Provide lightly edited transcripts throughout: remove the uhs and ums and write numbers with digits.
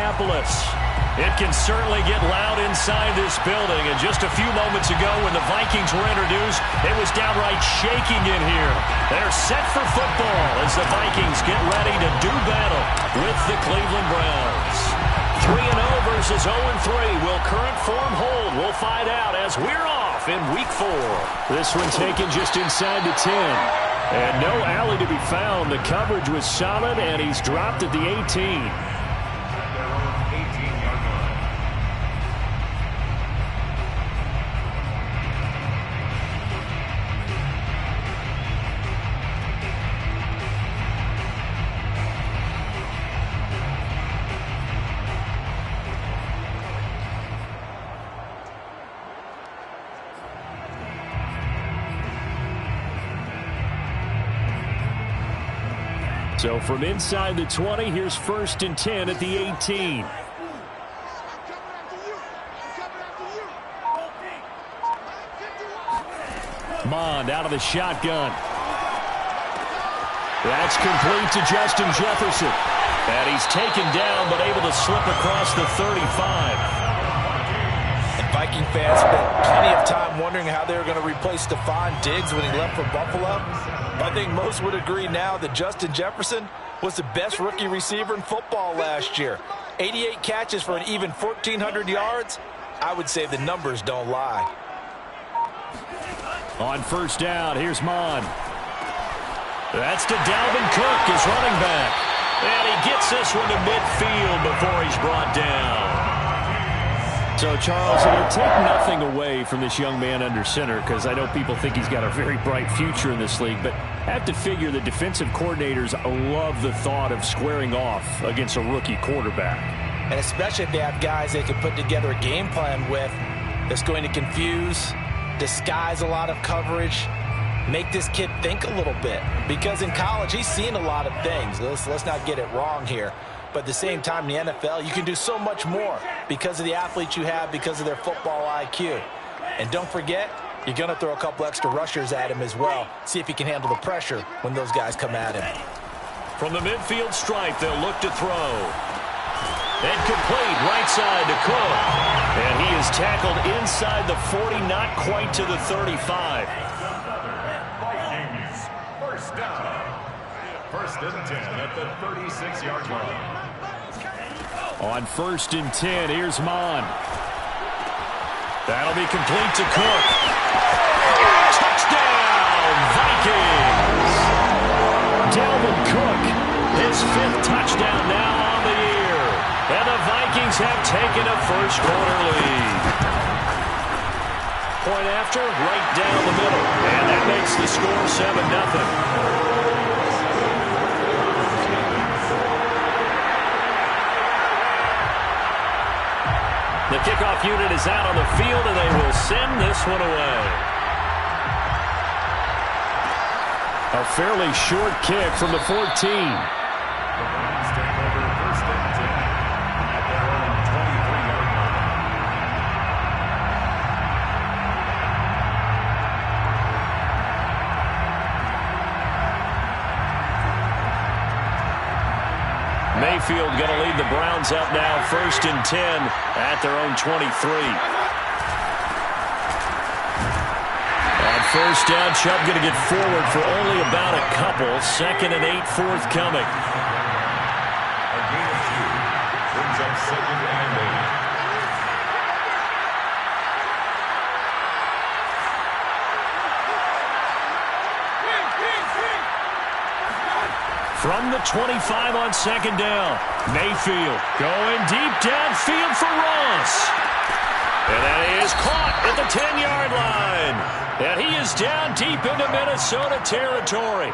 Indianapolis. It can certainly get loud inside this building. And just a few moments ago when the Vikings were introduced, it was downright shaking in here. They're set for football as the Vikings get ready to do battle with the Cleveland Browns. 3-0 versus 0-3. Will current form hold? We'll find out as we're off in Week 4. This one taken just inside the 10. And no alley to be found. The coverage was solid, and he's dropped at the 18. So from inside the 20, here's 1st and 10 at the 18. Mond out of the shotgun. That's complete to Justin Jefferson. And he's taken down but able to slip across the 35. And Viking fans spent plenty of time wondering how they were going to replace Stephon Diggs when he left for Buffalo. I think most would agree now that Justin Jefferson was the best rookie receiver in football last year. 88 catches for an even 1,400 yards. I would say the numbers don't lie. On 1st down, here's Mond. That's to Dalvin Cook, his running back. And he gets this one to midfield before he's brought down. So, Charles, it'll take nothing away from this young man under center because I know people think he's got a very bright future in this league, but I have to figure the defensive coordinators love the thought of squaring off against a rookie quarterback. And especially if they have guys they can put together a game plan with that's going to confuse, disguise a lot of coverage, make this kid think a little bit. Because in college, he's seen a lot of things. Let's not get it wrong here. But at the same time, in the NFL, you can do so much more because of the athletes you have, because of their football IQ. And don't forget, you're going to throw a couple extra rushers at him as well. See if he can handle the pressure when those guys come at him. From the midfield stripe, they'll look to throw. And complete right side to Cook. And he is tackled inside the 40, not quite to the 35. Vikings, 1st down. 1st and 10 at the 36-yard line. On 1st and 10, here's Mond. That'll be complete to Cook. Touchdown, Vikings! Dalvin Cook, his 5th touchdown now on the year. And the Vikings have taken a first-quarter lead. Point after, right down the middle. And that makes the score 7-0. The kickoff unit is out on the field, and they will send this one away. A fairly short kick from the 14. The Browns take over 1st and 10 at their own 23-yard line. Mayfield going to lead the Browns up now, 1st and 10 at their own 23. On 1st down, Chubb going to get forward for only about a couple. 2nd and 8 forthcoming. A gain of 2 brings up 2nd and 8. From the 25 on 2nd down, Mayfield going deep downfield for Ross. And that is caught at the 10-yard line. And he is down deep into Minnesota territory.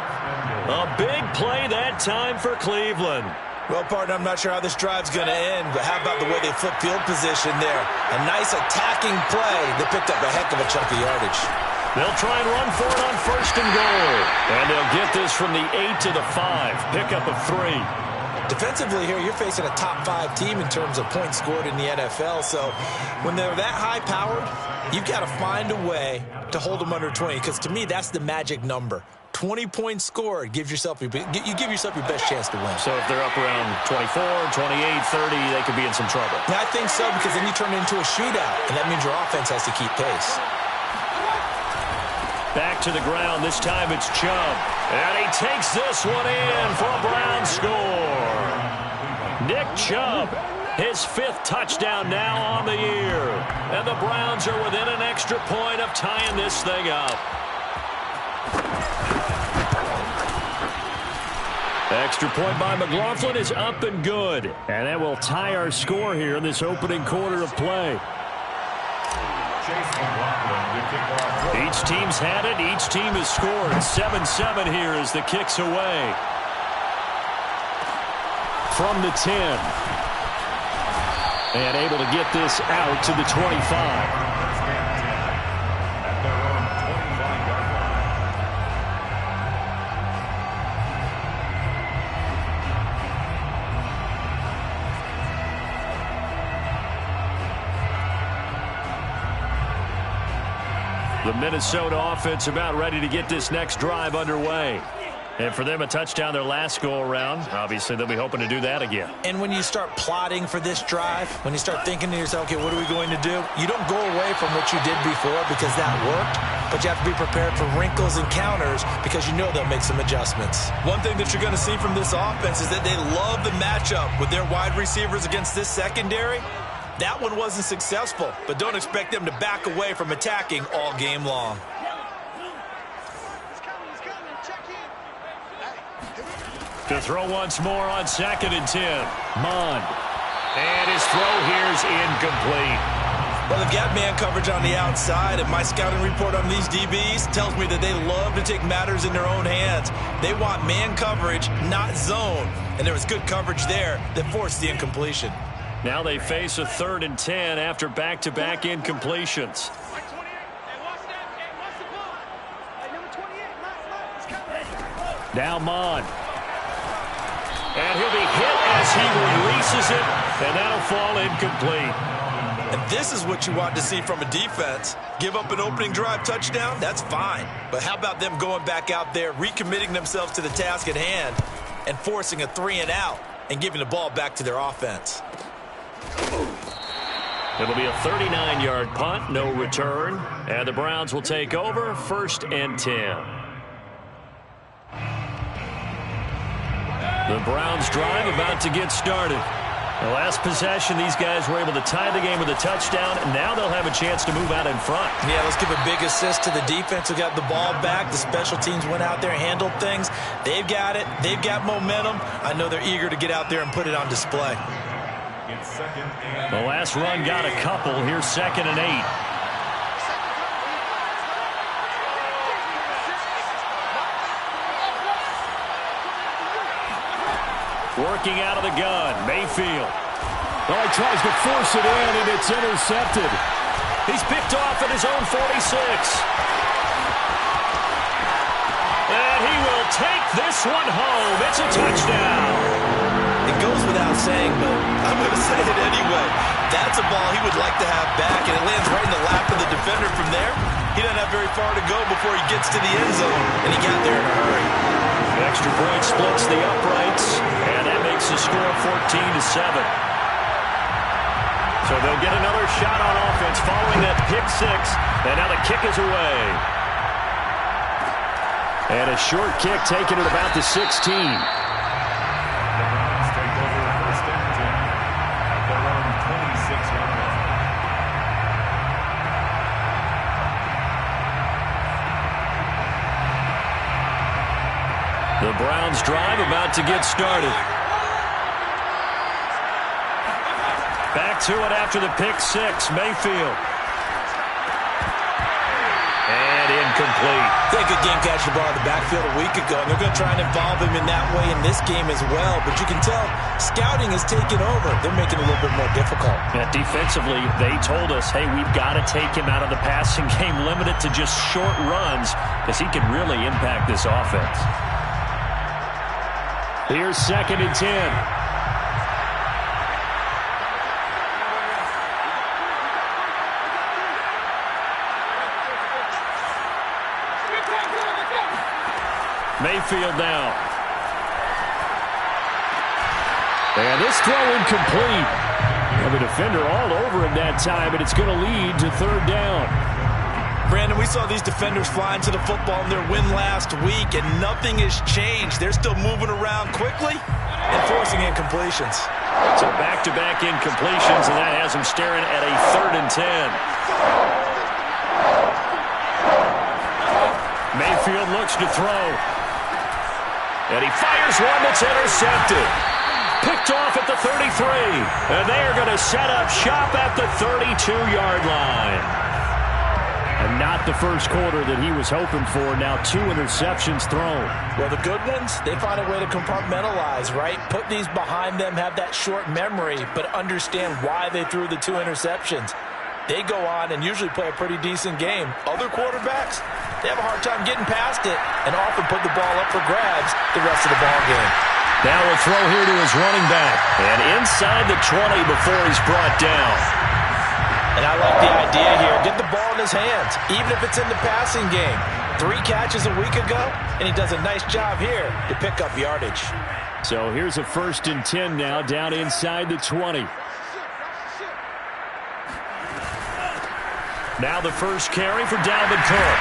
A big play that time for Cleveland. Well, partner, I'm not sure how this drive's going to end, but how about the way they flip field position there? A nice attacking play that picked up a heck of a chunk of yardage. They'll try and run for it on 1st and goal. And they'll get this from the 8 to the 5. Pickup of 3. Defensively here, you're facing a top 5 team in terms of points scored in the NFL. So when they're that high-powered, you've got to find a way to hold them under 20. Because to me, that's the magic number. 20-point score, you give yourself your best chance to win. So if they're up around 24, 28, 30, they could be in some trouble. Yeah, I think so, because then you turn it into a shootout, and that means your offense has to keep pace. Back to the ground. This time it's Chubb. And he takes this one in for a Brown score. Nick Chubb, his 5th touchdown now on the year. And the Browns are within an extra point of tying this thing up. Extra point by McLaughlin is up and good. And that will tie our score here in this opening quarter of play. Each team's had it. Each team has scored. 7-7 here as the kick's away. From the 10. And able to get this out to the 25. The Minnesota offense about ready to get this next drive underway. And for them, a touchdown their last go-around. Obviously, they'll be hoping to do that again. And when you start plotting for this drive, when you start thinking to yourself, okay, what are we going to do? You don't go away from what you did before because that worked, but you have to be prepared for wrinkles and counters because you know they'll make some adjustments. One thing that you're going to see from this offense is that they love the matchup with their wide receivers against this secondary. That one wasn't successful, but don't expect them to back away from attacking all game long. To throw once more on 2nd and 10. Mond. And his throw here's incomplete. Well, they've got man coverage on the outside, and my scouting report on these DBs tells me that they love to take matters in their own hands. They want man coverage, not zone. And there was good coverage there that forced the incompletion. Now they face a 3rd and 10 after back-to-back incompletions. Now Mond. And he'll be hit as he releases it, and that'll fall incomplete. And this is what you want to see from a defense. Give up an opening drive touchdown, that's fine. But how about them going back out there, recommitting themselves to the task at hand, and forcing a 3-and-out, and giving the ball back to their offense? It'll be a 39-yard punt, no return. And the Browns will take over, 1st and 10. The Browns drive about to get started. The last possession, these guys were able to tie the game with a touchdown, and now they'll have a chance to move out in front. Yeah, let's give a big assist to the defense who got the ball back. The special teams went out there and handled things. They've got it. They've got momentum. I know they're eager to get out there and put it on display. The last run got a couple. Here's 2nd and 8. Working out of the gun, Mayfield. Well, he tries to force it in, and it's intercepted. He's picked off at his own 46. And he will take this one home. It's a touchdown. It goes without saying, but I'm going to say it anyway. That's a ball he would like to have back, and it lands right in the lap of the defender from there. He doesn't have very far to go before he gets to the end zone, and he got there in a hurry. The extra point splits the uprights, and that makes the score 14-7. So they'll get another shot on offense following that pick 6, and now the kick is away. And a short kick taken at about the 16. The Browns drive about to get started. Back to it after the pick 6, Mayfield. And incomplete. They had a good game catching the ball in the backfield a week ago, and they're going to try and involve him in that way in this game as well. But you can tell scouting has taken over. They're making it a little bit more difficult. Yeah, defensively, they told us, hey, we've got to take him out of the passing game, limit it to just short runs, because he can really impact this offense. Here's 2nd and 10. Mayfield now. And this throw incomplete. And the defender all over him that time, and it's going to lead to third down. Brandon, we saw these defenders flying to the football in their win last week, and nothing has changed. They're still moving around quickly and forcing incompletions. So back-to-back incompletions, and that has him staring at a 3rd and 10. Mayfield looks to throw. And he fires one that's intercepted. Picked off at the 33. And they are going to set up shop at the 32-yard line. And not the first quarter that he was hoping for. Now 2 interceptions thrown. Well, the good ones, they find a way to compartmentalize, right? Put these behind them, have that short memory, but understand why they threw the 2 interceptions. They go on and usually play a pretty decent game. Other quarterbacks, they have a hard time getting past it and often put the ball up for grabs the rest of the ball game. Now a throw here to his running back. And inside the 20 before he's brought down. And I like the idea here. Get the ball in his hands, even if it's in the passing game. 3 catches a week ago, and he does a nice job here to pick up yardage. So here's a 1st and 10 now, down inside the 20. Now the first carry for Dalvin Cook.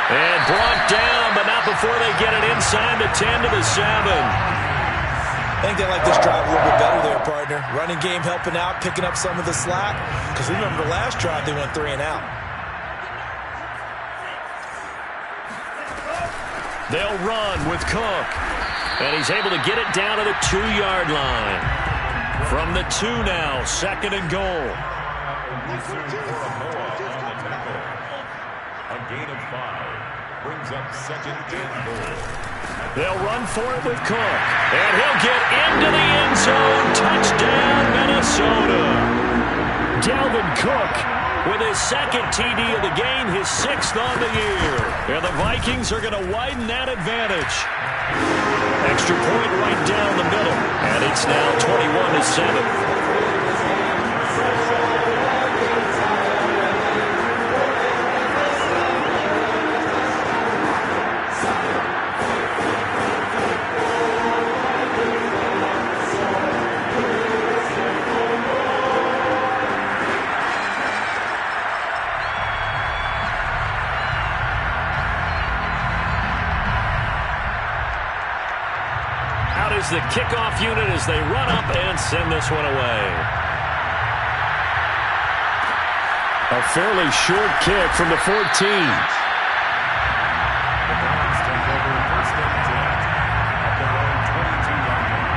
And brought down, but not before they get it inside the 10 to the 7. I think they like this drive a little bit better there, partner. Running game helping out, picking up some of the slack. Because remember the last drive, they went 3 and out. They'll run with Cook. And he's able to get it down to the 2-yard line. From the 2 now, 2nd and goal. A gain of 5 brings up 2nd and goal. They'll run for it with Cook. And he'll get into the end zone. Touchdown, Minnesota. Dalvin Cook with his 2nd TD of the game, his 6th on the year. And the Vikings are going to widen that advantage. Extra point right down the middle. And it's now 21-7. The kickoff unit as they run up and send this one away. A fairly short kick from the 14. The Browns take over 1st and 10 at their own 22-yard line.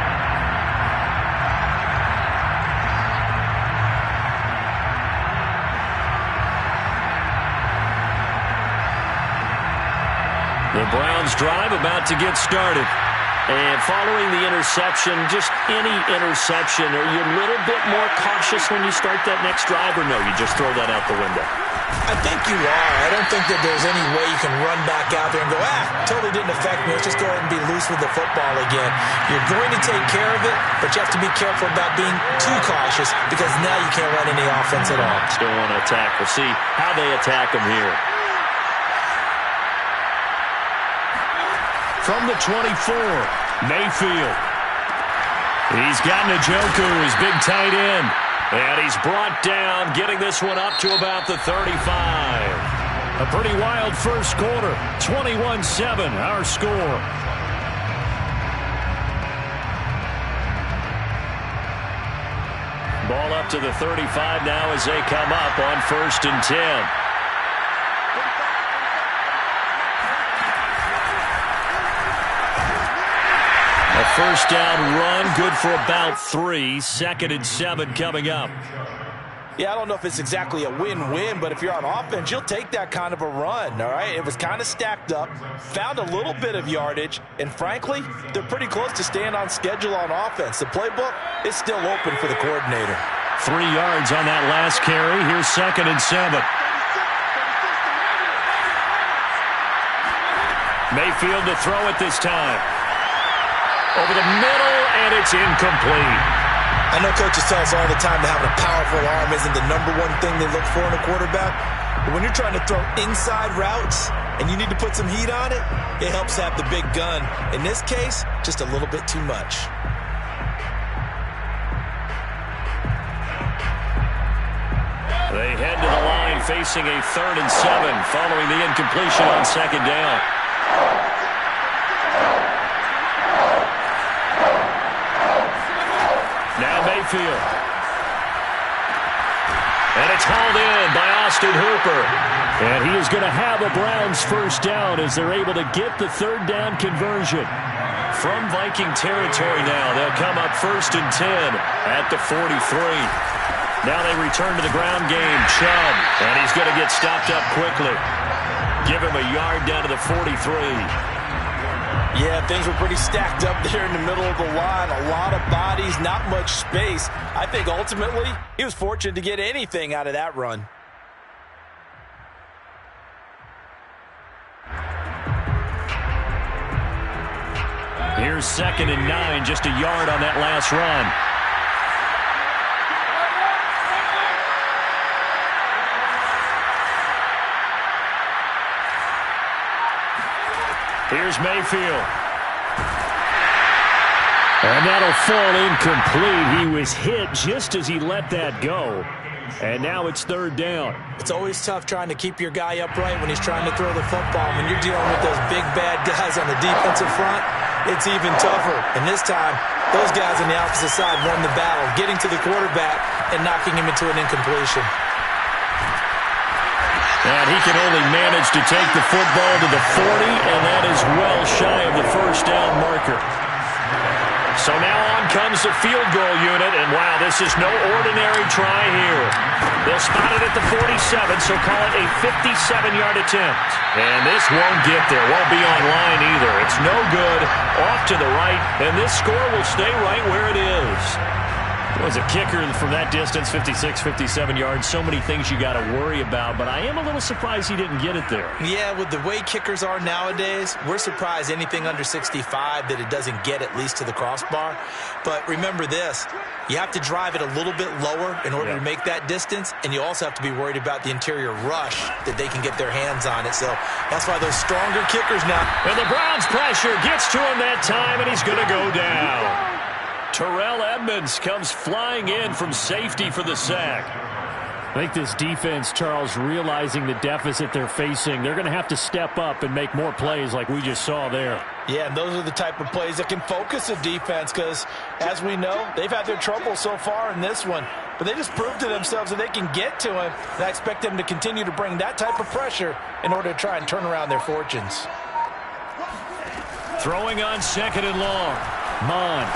The Browns drive about to get started. And following the interception, just any interception, are you a little bit more cautious when you start that next drive, or no, you just throw that out the window? I think you are. I don't think that there's any way you can run back out there and go, totally didn't affect me. Let's just go ahead and be loose with the football again. You're going to take care of it, but you have to be careful about being too cautious because now you can't run any offense at all. Still want to attack. We'll see how they attack them here. From the 24, Mayfield. He's got Njoku, his big tight end. And he's brought down, getting this one up to about the 35. A pretty wild first quarter. 21-7, our score. Ball up to the 35 now as they come up on 1st and 10. A first down run, good for about 3. 2nd and 7 coming up. Yeah, I don't know if it's exactly a win-win, but if you're on offense, you'll take that kind of a run, all right? It was kind of stacked up, found a little bit of yardage, and frankly, they're pretty close to staying on schedule on offense. The playbook is still open for the coordinator. 3 yards on that last carry. Here's 2nd and 7. Mayfield to throw it this time. Over the middle, and it's incomplete. I know coaches tell us all the time that having a powerful arm isn't the #1 thing they look for in a quarterback. But when you're trying to throw inside routes, and you need to put some heat on it, it helps have the big gun. In this case, just a little bit too much. They head to the line facing a 3rd and 7 following the incompletion on 2nd down. Now Mayfield. And it's hauled in by Austin Hooper. And he is going to have a Browns first down as they're able to get the 3rd down conversion. From Viking territory now, they'll come up 1st and 10 at the 43. Now they return to the ground game. Chubb, and he's going to get stopped up quickly. Give him a yard down to the 43. Yeah, things were pretty stacked up there in the middle of the line. A lot of bodies, not much space. I think ultimately he was fortunate to get anything out of that run. Here's 2nd and 9, just a yard on that last run. Here's Mayfield. And that'll fall incomplete. He was hit just as he let that go. And now it's 3rd down. It's always tough trying to keep your guy upright when he's trying to throw the football. When you're dealing with those big, bad guys on the defensive front, it's even tougher. And this time, those guys on the opposite side won the battle, getting to the quarterback and knocking him into an incompletion. And he can only manage to take the football to the 40, and that is well shy of the first down marker. So now on comes the field goal unit, and wow, this is no ordinary try here. They'll spot it at the 47, so call it a 57-yard attempt. And this won't get there, won't be on line either. It's no good, off to the right, and this score will stay right where it is. As a kicker from that distance, 56, 57 yards, so many things you got to worry about, but I am a little surprised he didn't get it there. Yeah, with the way kickers are nowadays, we're surprised anything under 65 that it doesn't get at least to the crossbar. But remember this, you have to drive it a little bit lower in order to make that distance, and you also have to be worried about the interior rush that they can get their hands on it. So that's why those stronger kickers now. And the Browns pressure gets to him that time, and he's going to go down. Terrell Edmunds comes flying in from safety for the sack. I think this defense, Charles, realizing the deficit they're facing, they're going to have to step up and make more plays like we just saw there. Yeah, and those are the type of plays that can focus a defense because, as we know, they've had their trouble so far in this one. But they just proved to themselves that they can get to him, and I expect them to continue to bring that type of pressure in order to try and turn around their fortunes. Throwing on 2nd and long. Mon.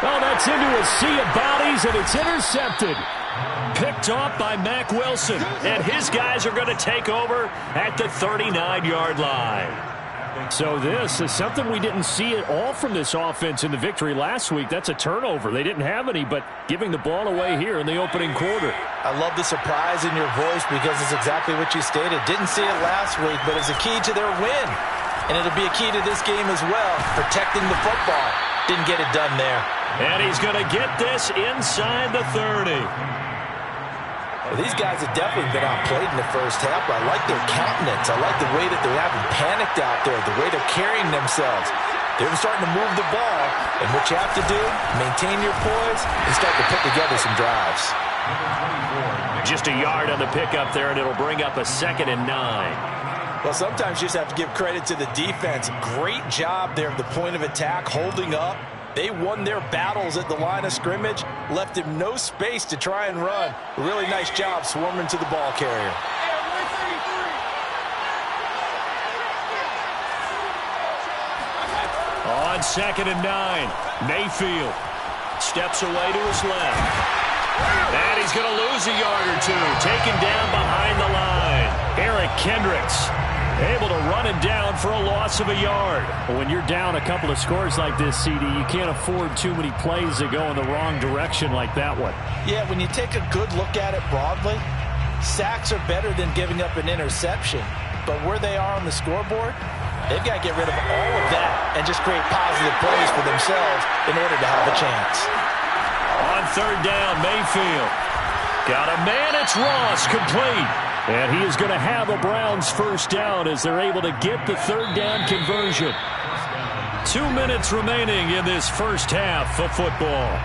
Oh, that's into a sea of bodies, and it's intercepted. Picked off by Mack Wilson, and his guys are going to take over at the 39-yard line. So this is something we didn't see at all from this offense in the victory last week. That's a turnover. They didn't have any, but giving the ball away here in the opening quarter. I love the surprise in your voice because it's exactly what you stated. Didn't see it last week, but it's a key to their win. And it'll be a key to this game as well, protecting the football. Didn't get it done there. And he's going to get this inside the 30. Well, these guys have definitely been outplayed in the first half. I like their countenance. I like the way that they're having panicked out there, the way they're carrying themselves. They're starting to move the ball. And what you have to do, maintain your poise and start to put together some drives. Just a yard on the pickup there, and it'll bring up a 2nd and 9. Well, sometimes you just have to give credit to the defense. Great job there at the point of attack, holding up. They won their battles at the line of scrimmage, left him no space to try and run. A really nice job swarming to the ball carrier. On 2nd and 9, Mayfield steps away to his left. And he's going to lose a yard or two, taken down behind the line. Eric Kendricks able to run him down for a loss of a yard. Well, when you're down a couple of scores like this, CD, you can't afford too many plays that go in the wrong direction like that one. Yeah, when you take a good look at it broadly, sacks are better than giving up an interception. But where they are on the scoreboard, they've got to get rid of all of that and just create positive plays for themselves in order to have a chance. On 3rd down, Mayfield. Got a man, it's Ross, complete. And he is going to have a Browns first down as they're able to get the third down conversion. 2 minutes remaining in this first half of football.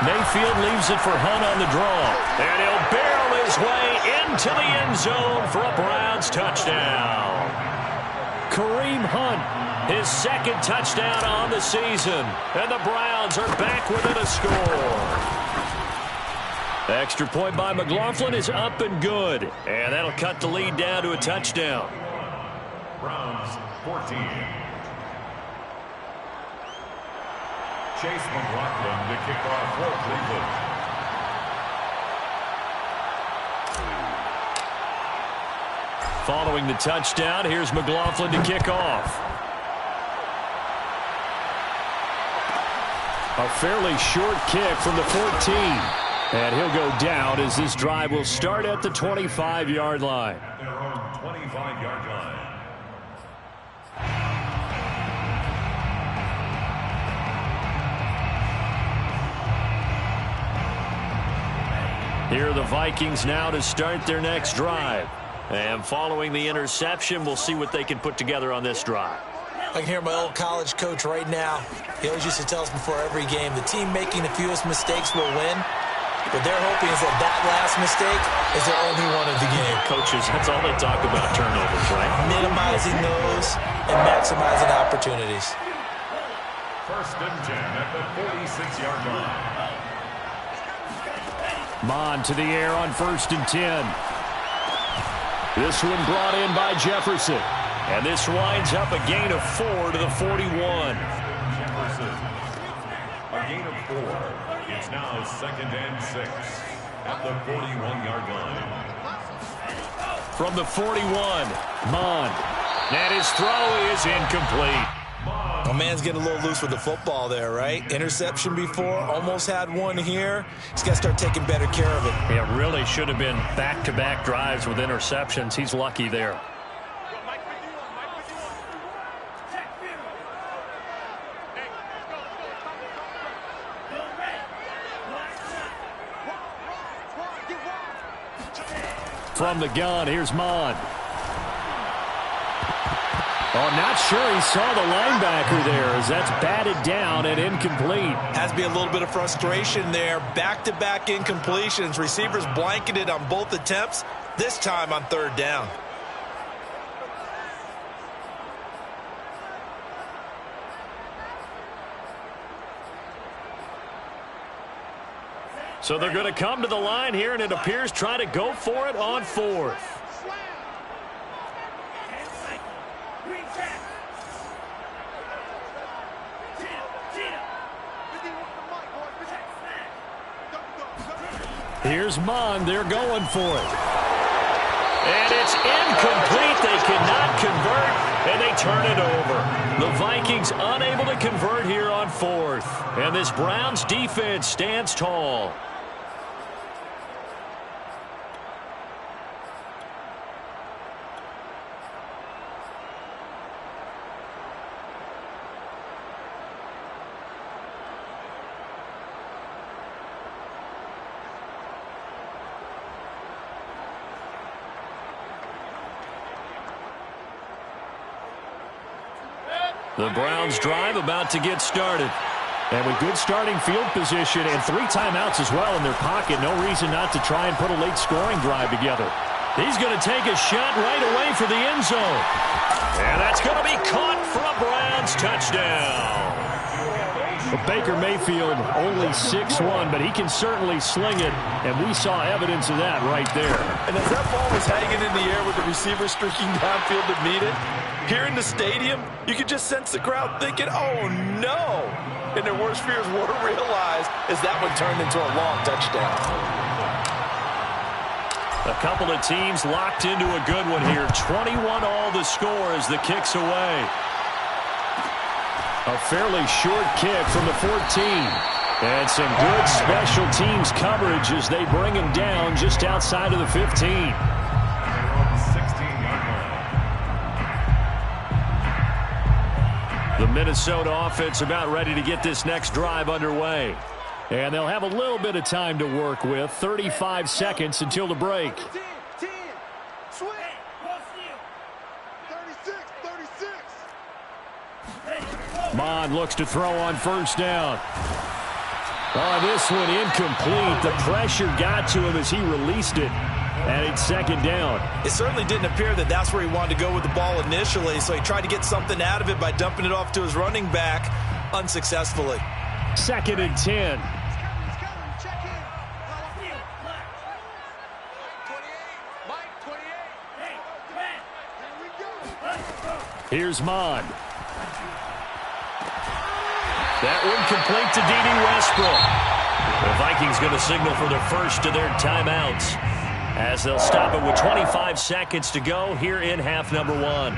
Mayfield leaves it for Hunt on the draw. And he'll barrel his way into the end zone for a Browns touchdown. Kareem Hunt, his second touchdown on the season. And the Browns are back within a score. Extra point by McLaughlin is up and good. And that'll cut the lead down to a touchdown. Browns 14. Chase McLaughlin to kick off for Cleveland. Following the touchdown, here's McLaughlin to kick off. A fairly short kick from the 14. And he'll go down as this drive will start at the 25-yard line. At their own 25-yard line. Here are the Vikings now to start their next drive. And following the interception, we'll see what they can put together on this drive. I can hear my old college coach right now. He always used to tell us before every game, the team making the fewest mistakes will win. What they're hoping is that that last mistake is their only one of the game. Coaches, that's all they talk about, turnovers, right? Minimizing those and maximizing opportunities. First and 10 at the 46-yard line. Mond to the air on first and 10. This one brought in by Jefferson. And this winds up a gain of 4 to the 41. Jefferson. A gain of 4. It's now second and 6 at the 41-yard line. From the 41, Mond. And his throw is incomplete. My man's getting a little loose with the football there, right? Interception before, almost had one here. He's got to start taking better care of it. It really should have been back-to-back drives with interceptions. He's lucky there. From the gun, here's Mond. Oh, not sure he saw the linebacker there as that's batted down and incomplete. Has to be a little bit of frustration there. Back-to-back incompletions. Receivers blanketed on both attempts, this time on third down. So they're going to come to the line here, and it appears try to go for it on fourth. Here's Mond. They're going for it. And it's incomplete. They cannot convert, and they turn it over. The Vikings unable to convert here on fourth. And this Browns defense stands tall. The Browns drive about to get started. And with good starting field position and 3 timeouts as well in their pocket, no reason not to try and put a late scoring drive together. He's going to take a shot right away for the end zone. And that's going to be caught for a Browns touchdown. Well, Baker Mayfield only 6'1", but he can certainly sling it, and we saw evidence of that right there. And as that ball was hanging in the air with the receiver streaking downfield to meet it, here in the stadium, you could just sense the crowd thinking, oh, no. And their worst fears were realized as that one turned into a long touchdown. A couple of teams locked into a good one here. 21 all the score as the kick's away. A fairly short kick from the 14. And some good special teams coverage as they bring him down just outside of the 15. The Minnesota offense about ready to get this next drive underway. And they'll have a little bit of time to work with. 35 seconds until the break. 10, swing. 36. Mond looks to throw on first down. Oh, this one incomplete. The pressure got to him as he released it. And it's second down. It certainly didn't appear that that's where he wanted to go with the ball initially, so he tried to get something out of it by dumping it off to his running back unsuccessfully. Second and 10. Here's Mond. That one complete to D.D. Westbrook. The Vikings going to signal for their first of their timeouts as they'll stop it with 25 seconds to go here in half number one.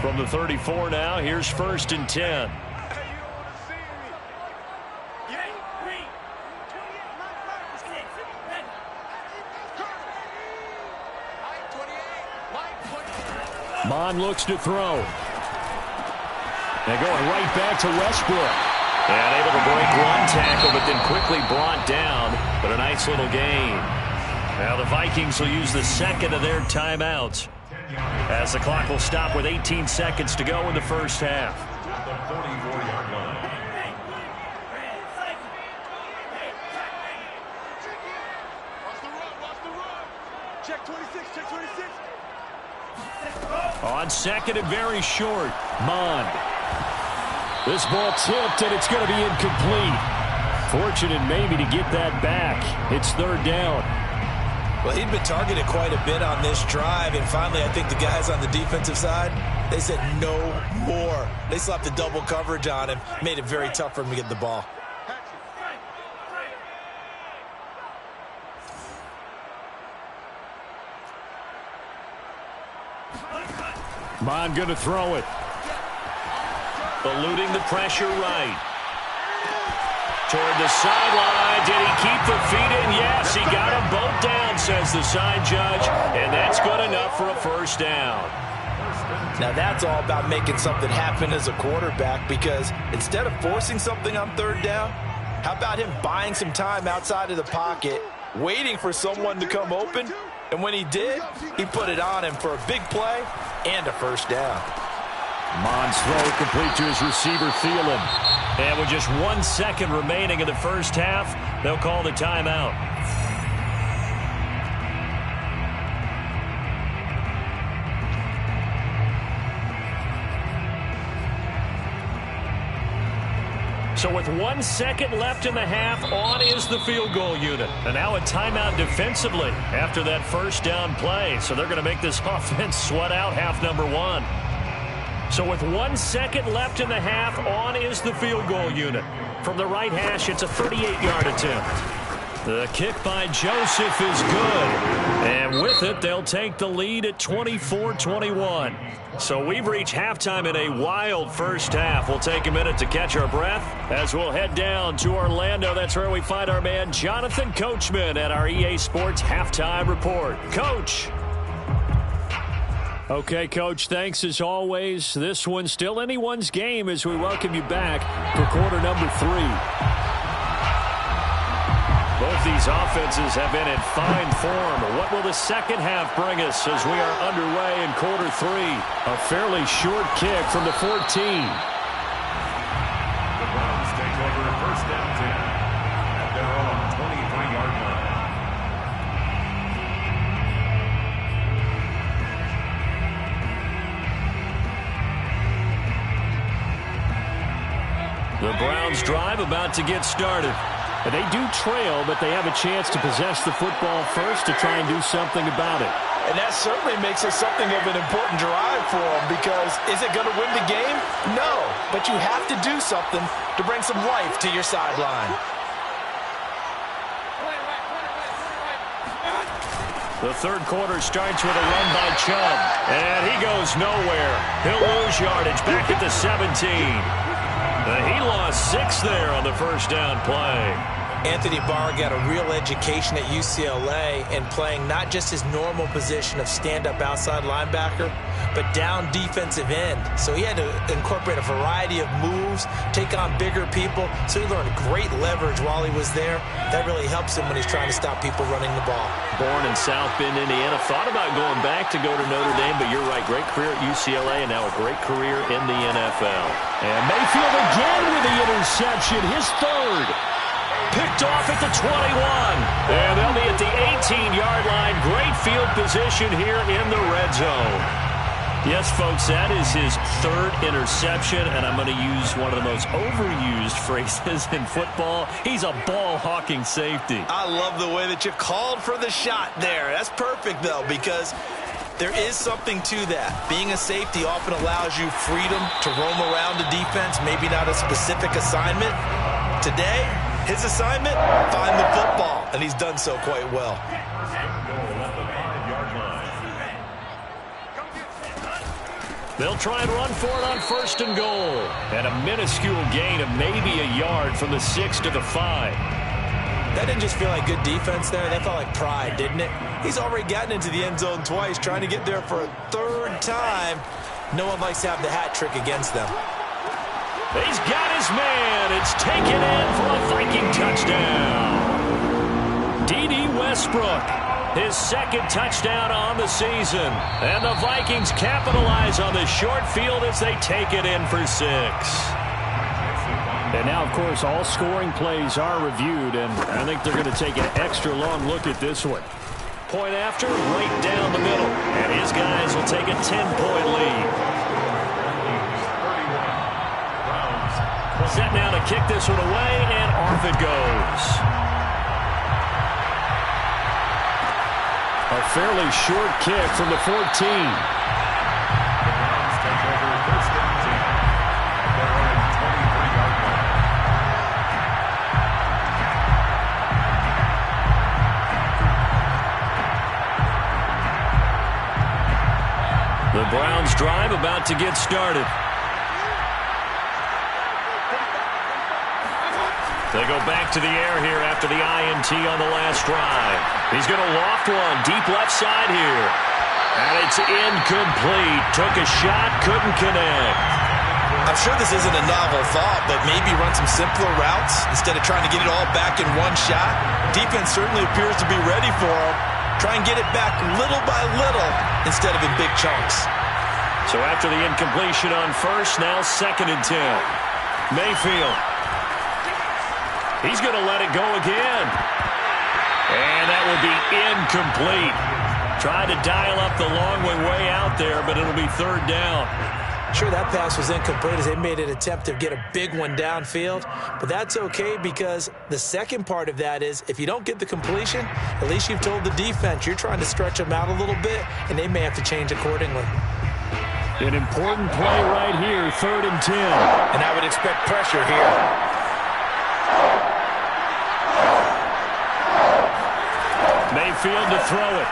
From the 34 now, here's first and 10. Mond looks to throw. They're going right back to Westbrook. And able to break one tackle, but then quickly brought down. But a nice little gain. Now the Vikings will use the second of their timeouts as the clock will stop with 18 seconds to go in the first half. The 44-yard line. Watch the run. Check 26, check 26. On second and very short, Mond. This ball tipped, and it's going to be incomplete. Fortunate maybe to get that back. It's third down. Well, he'd been targeted quite a bit on this drive, and finally I think the guys on the defensive side, they said no more. They slapped the double coverage on him, made it very tough for him to get the ball. Mond going to throw it. Eluding the pressure right. Toward the sideline. Did he keep the feet in? Yes, he got them both down, says the side judge. And that's good enough for a first down. Now that's all about making something happen as a quarterback, because instead of forcing something on third down, how about him buying some time outside of the pocket, waiting for someone to come open, and when he did, he put it on him for a big play and a first down. Mond's throw complete to his receiver, Thielen. And with just 1 second remaining in the first half, they'll call the timeout. So with 1 second left in the half, on is the field goal unit. And now a timeout defensively after that first down play. So they're going to make this offense sweat out half number one. So with 1 second left in the half, on is the field goal unit. From the right hash, it's a 38-yard attempt. The kick by Joseph is good. And with it, they'll take the lead at 24-21. So we've reached halftime in a wild first half. We'll take a minute to catch our breath as we'll head down to Orlando. That's where we find our man Jonathan Coachman at our EA Sports Halftime Report. Coach. Okay, Coach, thanks as always. This one's still anyone's game as we welcome you back for quarter number 3. Both these offenses have been in fine form. What will the second half bring us as we are underway in quarter 3? A fairly short kick from the 14. The Browns take over first down 10 at their own 23-yard line. The Browns drive about to get started. And they do trail, but they have a chance to possess the football first to try and do something about it. And that certainly makes it something of an important drive for them, because is it going to win the game? No, but you have to do something to bring some life to your sideline. The third quarter starts with a run by Chubb, and he goes nowhere. He'll lose yardage back at the 17. He lost 6 there on the first down play. Anthony Barr got a real education at UCLA in playing not just his normal position of stand-up outside linebacker, but down defensive end. So he had to incorporate a variety of moves, take on bigger people. So he learned great leverage while he was there. That really helps him when he's trying to stop people running the ball. Born in South Bend, Indiana. Thought about going back to go to Notre Dame, but you're right. Great career at UCLA and now a great career in the NFL. And Mayfield again with the interception, his third. Picked off at the 21. And they'll be at the 18-yard line. Great field position here in the red zone. Yes, folks, that is his third interception, and I'm going to use one of the most overused phrases in football. He's a ball-hawking safety. I love the way that you called for the shot there. That's perfect, though, because there is something to that. Being a safety often allows you freedom to roam around the defense, maybe not a specific assignment. Today, his assignment, find the football, and he's done so quite well. They'll try and run for it on 1st and goal. And a minuscule gain of maybe a yard from the 6 to the 5. That didn't just feel like good defense there. That felt like pride, didn't it? He's already gotten into the end zone twice, trying to get there for a third time. No one likes to have the hat trick against them. He's got his man. It's taken in for a Viking touchdown. D.D. Westbrook, his second touchdown on the season. And the Vikings capitalize on the short field as they take it in for 6. And now, of course, all scoring plays are reviewed, and I think they're going to take an extra long look at this one. Point after, right down the middle. And his guys will take a 10-point lead. Set now to kick this one away, and off it goes. A fairly short kick from the 14. The Browns drive about to get started. They go back to the air here after the INT on the last drive. He's going to loft one deep left side here. And it's incomplete. Took a shot, couldn't connect. I'm sure this isn't a novel thought, but maybe run some simpler routes instead of trying to get it all back in one shot. Defense certainly appears to be ready for him. Try and get it back little by little instead of in big chunks. So after the incompletion on first, now 2nd and 10. Mayfield. He's going to let it go again. And that will be incomplete. Tried to dial up the long way out there, but it'll be 3rd down. Sure, that pass was incomplete as they made an attempt to get a big one downfield. But that's okay because the second part of that is if you don't get the completion, at least you've told the defense you're trying to stretch them out a little bit, and they may have to change accordingly. An important play right here, 3rd and 10. And I would expect pressure here. Mayfield to throw it.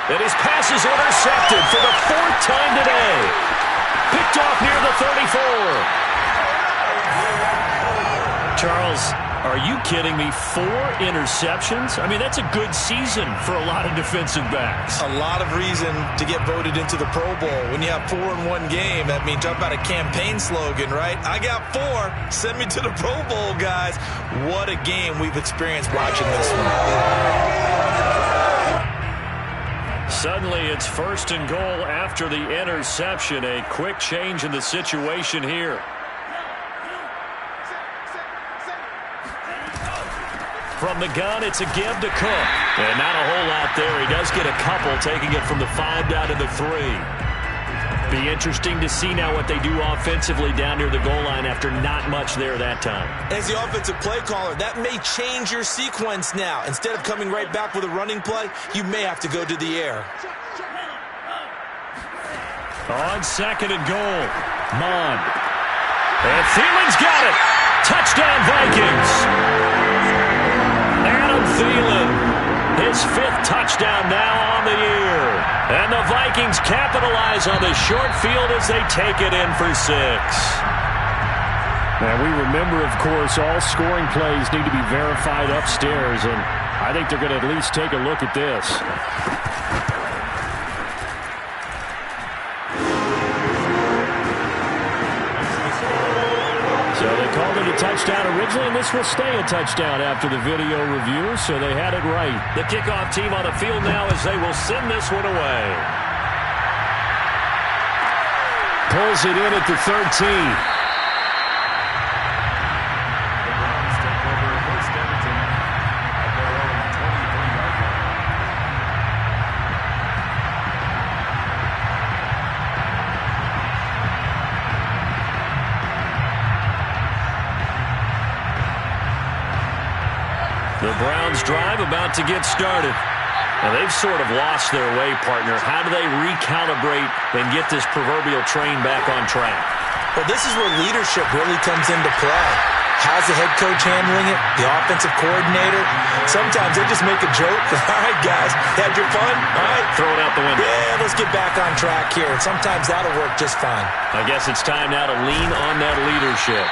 And his pass is intercepted for the 4th time today. Picked off near the 34. Charles, are you kidding me? 4 interceptions? I mean, that's a good season for a lot of defensive backs. A lot of reason to get voted into the Pro Bowl. When you have 4 in one game, that means talk about a campaign slogan, right? I got 4. Send me to the Pro Bowl, guys. What a game we've experienced watching this one. Suddenly, it's 1st and goal after the interception. A quick change in the situation here. From the gun, it's a give to Cook. And not a whole lot there. He does get a couple, taking it from the 5 down to the 3. Be interesting to see now what they do offensively down near the goal line after not much there that time. As the offensive play caller, that may change your sequence now. Instead of coming right back with a running play, you may have to go to the air. On 2nd and goal, Mond. And Thielen's got it. Touchdown, Vikings. Adam Thielen, his 5th touchdown now on the year. And the Vikings capitalize on the short field as they take it in for 6. And we remember, of course, all scoring plays need to be verified upstairs, and I think they're going to at least take a look at this. So they called it a touchdown originally, and this will stay a touchdown after the video review, so they had it right. The kickoff team on the field now as they will send this one away. Pulls it in at the 13. The Browns drive about to get started. Now they've sort of lost their way, partner. How do they recalibrate and get this proverbial train back on track? Well, this is where leadership really comes into play. How's the head coach handling it? The offensive coordinator? Sometimes they just make a joke. All right, guys, had your fun? All right. Throw it out the window. Yeah, let's get back on track here. And sometimes that'll work just fine. I guess it's time now to lean on that leadership.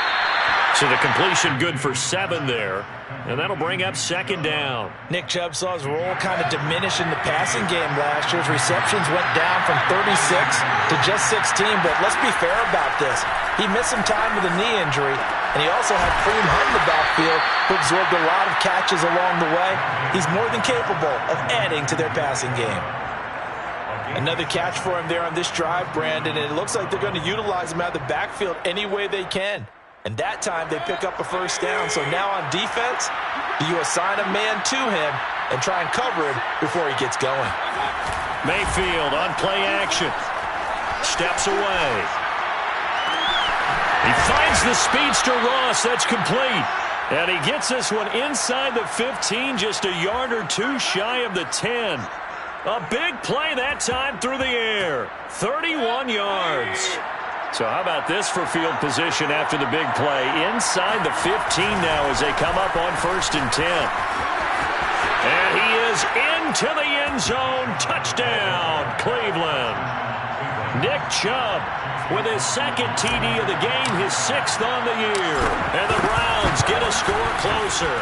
So the completion good for 7 there. And that'll bring up second down. Nick Chubb saw his role kind of diminish in the passing game last year. His receptions went down from 36 to just 16. But let's be fair about this. He missed some time with a knee injury. And he also had Kareem Hunt in the backfield, who absorbed a lot of catches along the way. He's more than capable of adding to their passing game. Another catch for him there on this drive, Brandon. And it looks like they're going to utilize him out of the backfield any way they can. And that time they pick up a first down. So now on defense, do you assign a man to him and try and cover him before he gets going? Mayfield on play action. Steps away. He finds the speedster Ross. That's complete. And he gets this one inside the 15, just a yard or two shy of the 10. A big play that time through the air. 31 yards. So how about this for field position after the big play? Inside the 15 now as they come up on 1st and 10. And he is into the end zone. Touchdown, Cleveland. Nick Chubb with his second TD of the game, his 6th on the year. And the Browns get a score closer.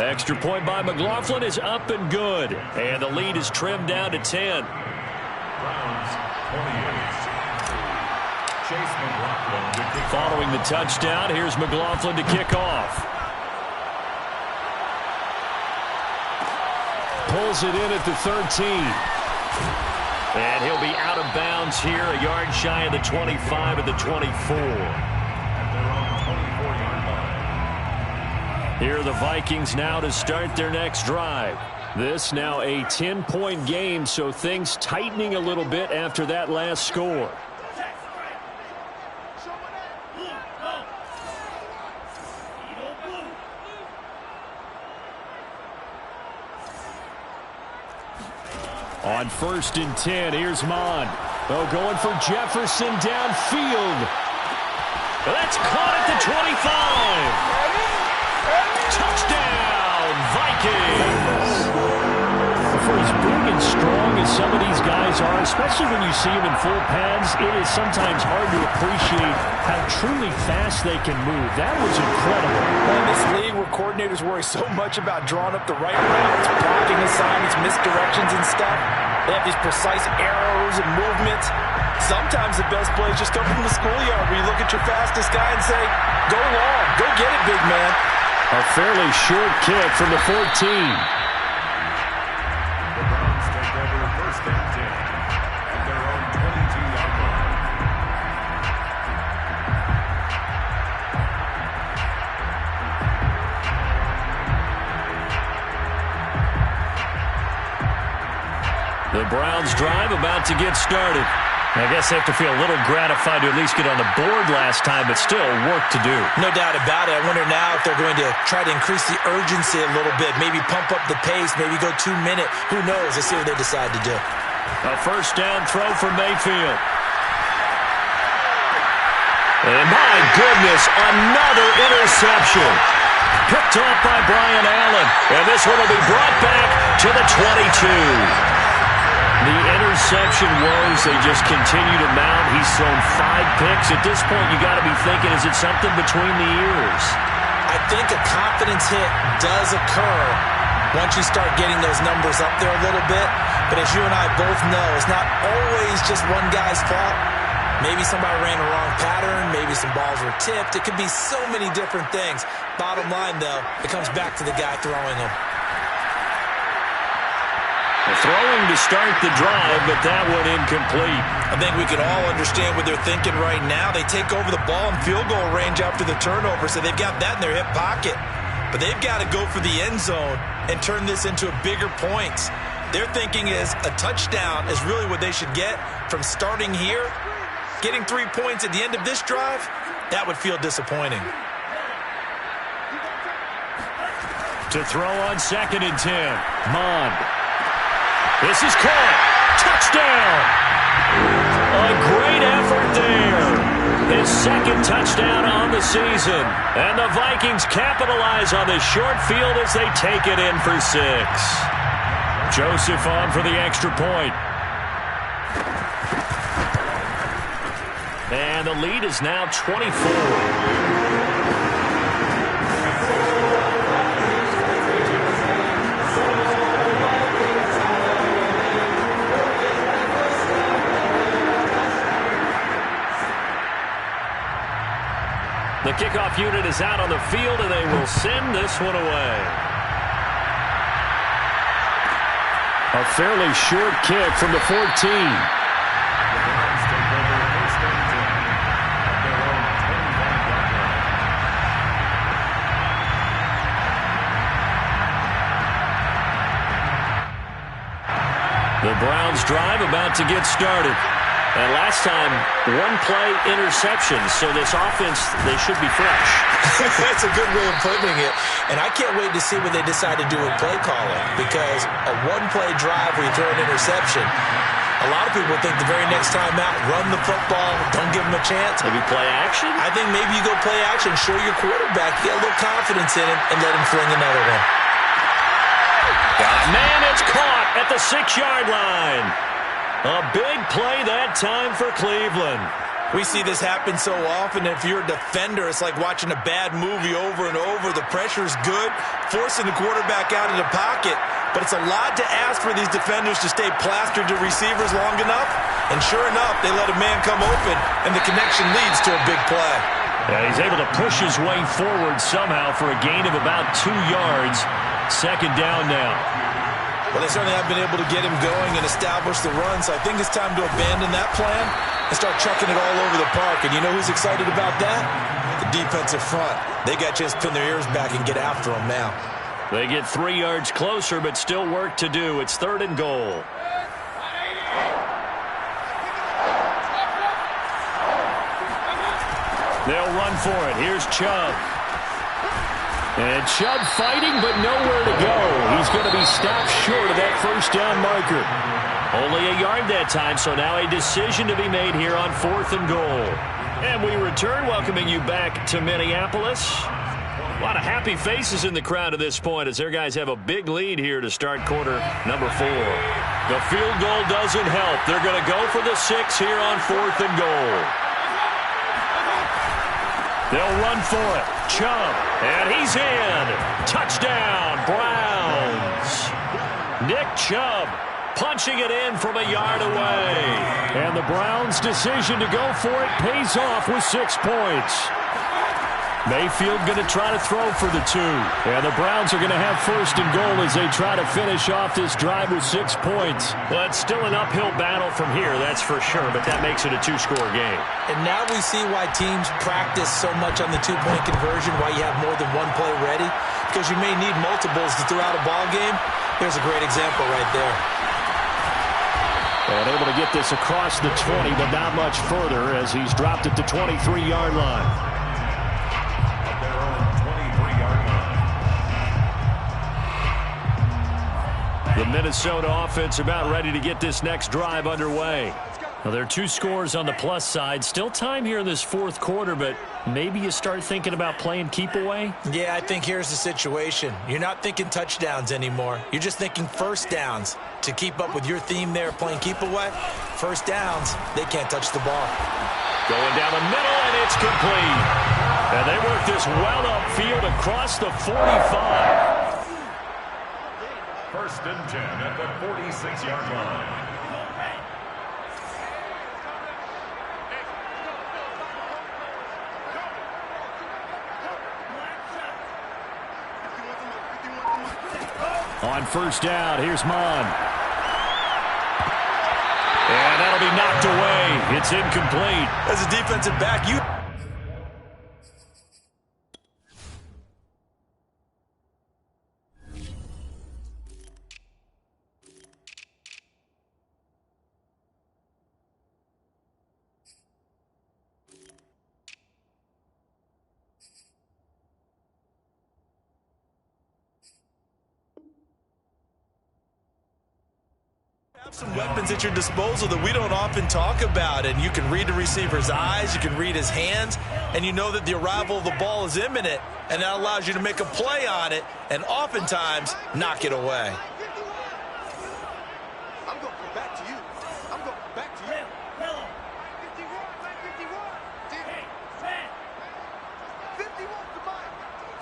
Extra point by McLaughlin is up and good. And the lead is trimmed down to 10. Browns 28. Chase McLaughlin to kick Following the touchdown, here's McLaughlin to kick off. Pulls it in at the 13. And he'll be out of bounds here, a yard shy of the 25 at the 24. at their own 24-yard line. Here are the Vikings now to start their next drive. This now a 10-point game, so things tightening a little bit after that last score. On 1st and 10, here's Mond. Oh, going for Jefferson downfield. That's caught at the 25. Touchdown, Vikings. For as big and strong as some of these guys are, especially when you see them in full pads, it is sometimes hard to appreciate how truly fast they can move. That was incredible. Well, in this league where coordinators worry so much about drawing up the right routes, blocking assignments, misdirections and stuff, they have these precise arrows and movements. Sometimes the best plays just come from the schoolyard where you look at your fastest guy and say, go long, go get it, big man. A fairly short kick from the 14. The Browns take over 1st and 10 at their own 22-yard line. The Browns drive about to get started. I guess they have to feel a little gratified to at least get on the board last time, but still work to do. No doubt about it. I wonder now if they're going to try to increase the urgency a little bit, maybe pump up the pace, maybe go 2-minute. Who knows? Let's see what they decide to do. A first down throw for Mayfield. And my goodness, another interception. Picked off by Brian Allen. And this one will be brought back to the 22. The interception woes, they just continue to mount. He's thrown 5 picks. At this point, you got to be thinking, is it something between the ears? I think a confidence hit does occur once you start getting those numbers up there a little bit. But as you and I both know, it's not always just one guy's fault. Maybe somebody ran a wrong pattern. Maybe some balls were tipped. It could be so many different things. Bottom line, though, it comes back to the guy throwing them. Throwing to start the drive, but that one incomplete. I think we can all understand what they're thinking right now. They take over the ball in field goal range after the turnover, so they've got that in their hip pocket. But they've got to go for the end zone and turn this into a bigger points. Their thinking is a touchdown is really what they should get from starting here. Getting 3 points at the end of this drive, that would feel disappointing. To throw on 2nd and 10, Mond. This is caught. Touchdown! A great effort there. His 2nd touchdown on the season. And the Vikings capitalize on this short field as they take it in for 6. Joseph on for the extra point. And the lead is now 24. The kickoff unit is out on the field, and they will send this one away. A fairly short kick from the 14. The Browns drive about to get started. And last time, 1-play interception, so this offense, they should be fresh. That's a good way of putting it. And I can't wait to see what they decide to do with play calling, because a 1-play drive where you throw an interception, a lot of people think the very next time out, run the football, don't give them a chance. Maybe play action? I think maybe you go play action, show your quarterback, get a little confidence in him, and let him fling another one. Man, it's caught at the 6-yard line. A big play that time for Cleveland. We see this happen so often. If you're a defender, it's like watching a bad movie over and over. The pressure's good, forcing the quarterback out of the pocket. But it's a lot to ask for these defenders to stay plastered to receivers long enough. And sure enough, they let a man come open, and the connection leads to a big play. Yeah, he's able to push his way forward somehow for a gain of about 2 yards. 2nd down now. Well, they certainly have been able to get him going and establish the run, so I think it's time to abandon that plan and start chucking it all over the park. And you know who's excited about that? The defensive front. They got a chance to pin their ears back and get after him now. They get 3 yards closer, but still work to do. It's 3rd and goal. They'll run for it. Here's Chubb. And Chubb fighting, but nowhere to go. He's going to be stopped short of that 1st down marker. Only a yard that time, so now a decision to be made here on 4th and goal. And we return, welcoming you back to Minneapolis. A lot of happy faces in the crowd at this point as their guys have a big lead here to start quarter number 4. The field goal doesn't help. They're going to go for the 6 here on 4th and goal. They'll run for it. Chubb, and he's in. Touchdown, Browns. Nick Chubb punching it in from a yard away. And the Browns' decision to go for it pays off with 6 points. Mayfield going to try to throw for the 2. And the Browns are going to have 1st and goal as they try to finish off this drive with 6 points. Well, it's still an uphill battle from here, that's for sure, but that makes it a 2-score game. And now we see why teams practice so much on the 2-point conversion, why you have more than one play ready, because you may need multiples to throw out a ball game. Here's a great example right there. And able to get this across the 20, but not much further as he's dropped at the 23-yard line. The Minnesota offense about ready to get this next drive underway. Well, there are two scores on the plus side. Still time here in this fourth quarter, but maybe you start thinking about playing keep away? Yeah, I think here's the situation. You're not thinking touchdowns anymore. You're just thinking first downs. To keep up with your theme there, playing keep away, first downs, they can't touch the ball. Going down the middle, and it's complete. And they work this well upfield across the 45. First and 10 at the 46-yard line. On first down, here's Mon. And that'll be knocked away. It's incomplete. As a defensive back, you... some weapons at your disposal that we don't often talk about, and you can read the receiver's eyes, you can read his hands, and you know that the arrival of the ball is imminent, and that allows you to make a play on it and oftentimes knock it away. I'm going to come back to you. I'm going to come back to you. 51,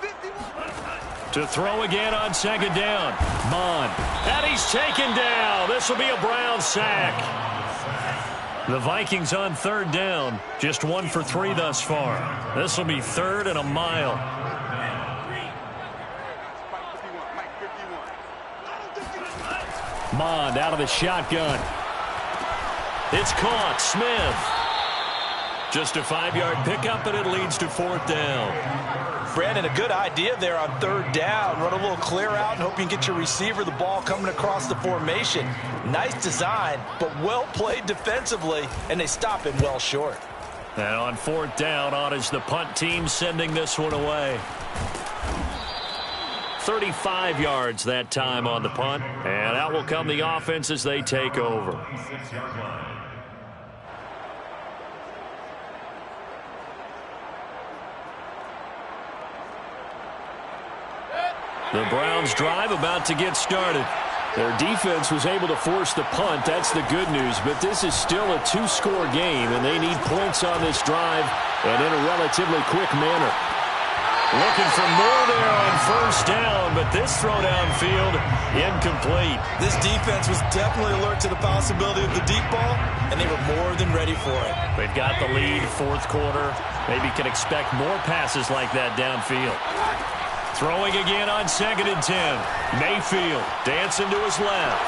51. To throw again on second down. Mon. And he's taken down. This will be a Brown sack. The Vikings on third down. Just 1 for 3 thus far. This will be third and a mile. Mond out of the shotgun. It's caught. Smith. Just a 5-yard pickup, and it leads to fourth down. Brandon, a good idea there on third down. Run a little clear out and hope you can get your receiver the ball coming across the formation. Nice design, but well played defensively, and they stop him well short. And on fourth down, on is the punt team sending this one away. 35 yards that time on the punt, and out will come the offense as they take over. The Browns drive about to get started. Their defense was able to force the punt. That's the good news, but this is still a 2-score game, and they need points on this drive and in a relatively quick manner. Looking for more there on first down, but this throw downfield incomplete. This defense was definitely alert to the possibility of the deep ball, and they were more than ready for it. They've got the lead, fourth quarter. Maybe can expect more passes like that downfield. Throwing again on second and 10. Mayfield dancing to his left.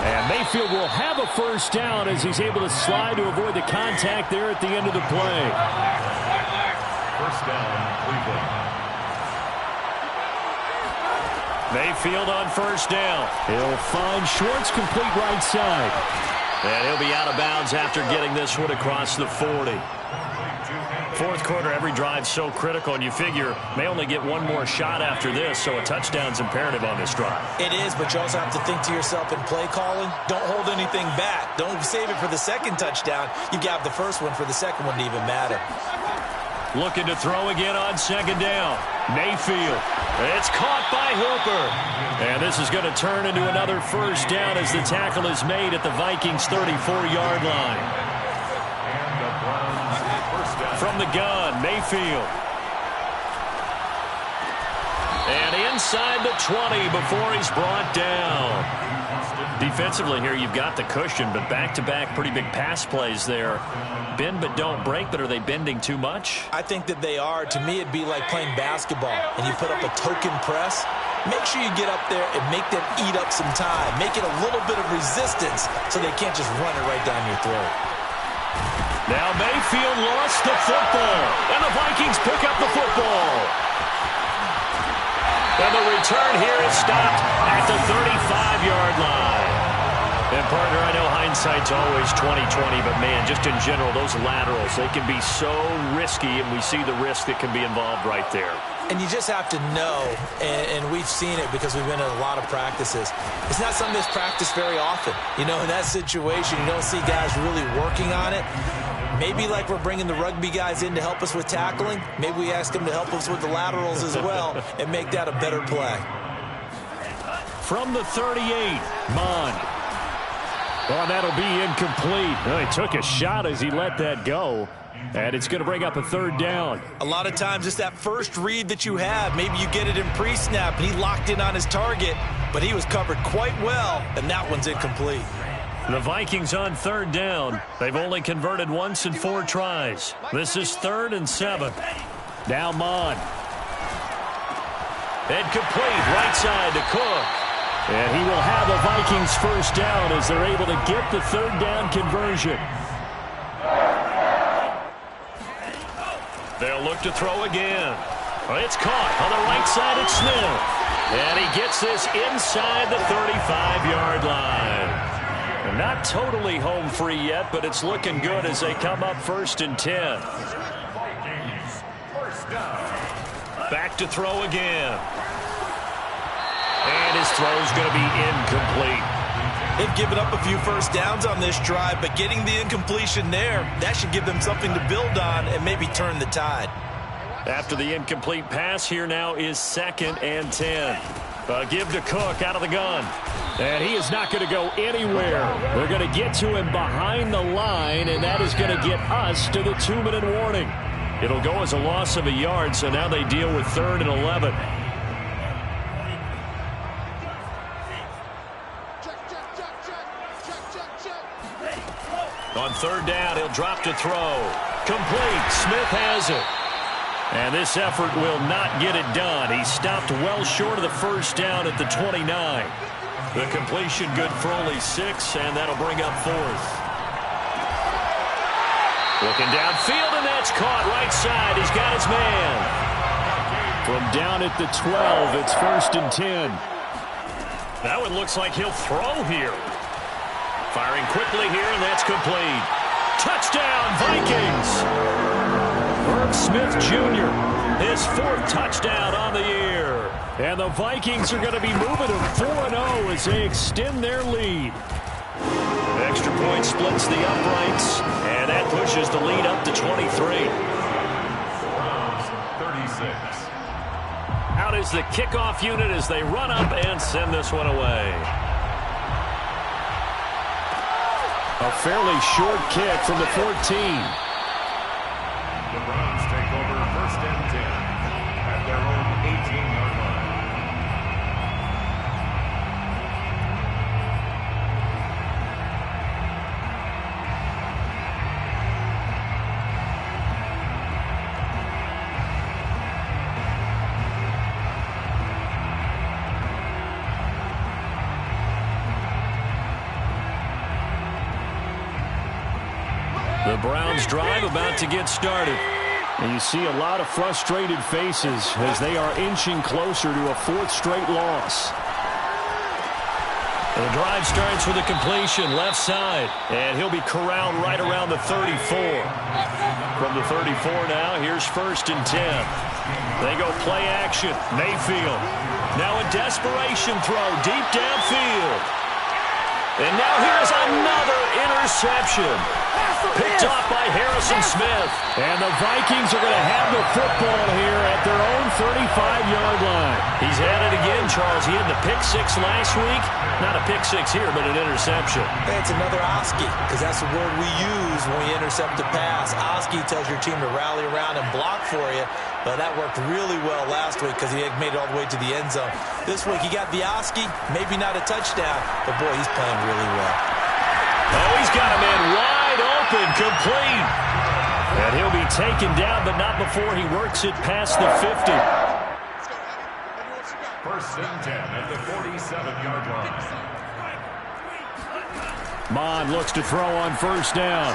And Mayfield will have a first down as he's able to slide to avoid the contact there at the end of the play. First down, Cleveland. Mayfield on first down. He'll find Schwartz, complete right side. And he'll be out of bounds after getting this one across the 40. Fourth quarter, every drive so critical, and you figure may only get one more shot after this, so a touchdown's imperative on this drive. It is, but you also have to think to yourself in play calling, don't hold anything back. Don't save it for the second touchdown. You got the first one for the second one to even matter. Looking to throw again on second down. Mayfield. It's caught by Hooper. And this is going to turn into another first down as the tackle is made at the Vikings' 34-yard line. From the gun, Mayfield. And inside the 20 before he's brought down. Defensively here, you've got the cushion, but back-to-back pretty big pass plays there. Bend but don't break, but are they bending too much? I think that they are. To me, it'd be like playing basketball, and you put up a token press. Make sure you get up there and make them eat up some time. Make it a little bit of resistance so they can't just run it right down your throat. Now Mayfield lost the football, and the Vikings pick up the football. And the return here is stopped at the 35-yard line. And, partner, I know hindsight's always 20/20, but, man, just in general, those laterals, they can be so risky, and we see the risk that can be involved right there. And you just have to know, and we've seen it because we've been in a lot of practices. It's not something that's practiced very often. You know, in that situation, you don't see guys really working on it. Maybe like we're bringing the rugby guys in to help us with tackling, maybe we ask them to help us with the laterals as well and make that a better play. From the 38, Mond. Oh, that'll be incomplete. Oh, he took a shot as he let that go. And it's going to bring up a third down. A lot of times it's that first read that you have. Maybe you get it in pre-snap, and he locked in on his target, but he was covered quite well, and that one's incomplete. The Vikings on third down. They've only converted once in 4 tries. This is 3rd and 7. Now Mond. Incomplete, right side to Cook. And he will have a Vikings first down as they're able to get the third down conversion. They'll look to throw again. It's caught on the right side at Smith. And he gets this inside the 35-yard line. And not totally home free yet, but it's looking good as they come up 1st and 10. Back to throw again. And his throw's going to be incomplete. They've given up a few first downs on this drive, but getting the incompletion there, that should give them something to build on and maybe turn the tide. After the incomplete pass, here now is 2nd and 10. Give to Cook out of the gun. And he is not going to go anywhere. They're going to get to him behind the line, and that is going to get us to the 2-minute warning. It'll go as a loss of a yard, so now they deal with 3rd and 11. On 3rd down, he'll drop to throw. Complete. Smith has it. And this effort will not get it done. He stopped well short of the first down at the 29. The completion good for only 6, and that'll bring up 4th. Looking downfield, and that's caught right side. He's got his man. From down at the 12, it's 1st and 10. Now it looks like he'll throw here. Firing quickly here, and that's complete. Touchdown, Vikings! Herb Smith Jr., his 4th touchdown on the year. And the Vikings are going to be moving to 4-0 as they extend their lead. Extra point splits the uprights, and that pushes the lead up to 23. 36. Out is the kickoff unit as they run up and send this one away. A fairly short kick from the 14. The Browns take over 1st and 10 at their own 18-yard line. The Browns drive about to get started. And you see a lot of frustrated faces as they are inching closer to a 4th straight loss. The drive starts with a completion left side. And he'll be corralled right around the 34. From the 34 now, here's 1st and 10. They go play action. Mayfield. Now a desperation throw deep downfield. And now here's another interception. Picked off by Harrison Smith. And the Vikings are going to have the football here at their own 35-yard line. He's had it again, Charles. He had the pick 6 last week. Not a pick 6 here, but an interception. Hey, it's another Oski, because that's the word we use when we intercept a pass. Oski tells your team to rally around and block for you. But that worked really well last week because he had made it all the way to the end zone. This week he got the Oski, maybe not a touchdown, but boy, he's playing really well. Oh, he's got a man wide open, complete. And he'll be taken down, but not before he works it past the 50. 1st and 10 at the 47-yard line. Mond looks to throw on 1st down.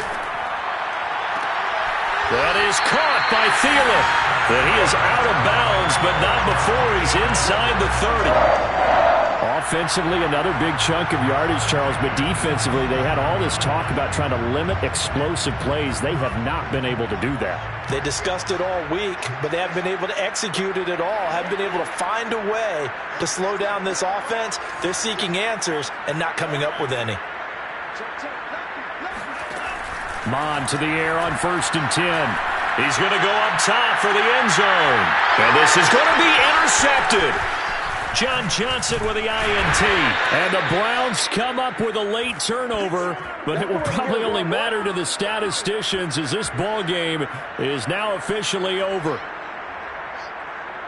That is caught by Thielen. And he is out of bounds, but not before he's inside the 30. Offensively, another big chunk of yardage, Charles, but defensively, they had all this talk about trying to limit explosive plays. They have not been able to do that. They discussed it all week, but they haven't been able to execute it at all, haven't been able to find a way to slow down this offense. They're seeking answers and not coming up with any. Mond to the air on 1st and 10. He's going to go up top for the end zone. And this is going to be intercepted. John Johnson with the INT. And the Browns come up with a late turnover, but it will probably only matter to the statisticians as this ball game is now officially over.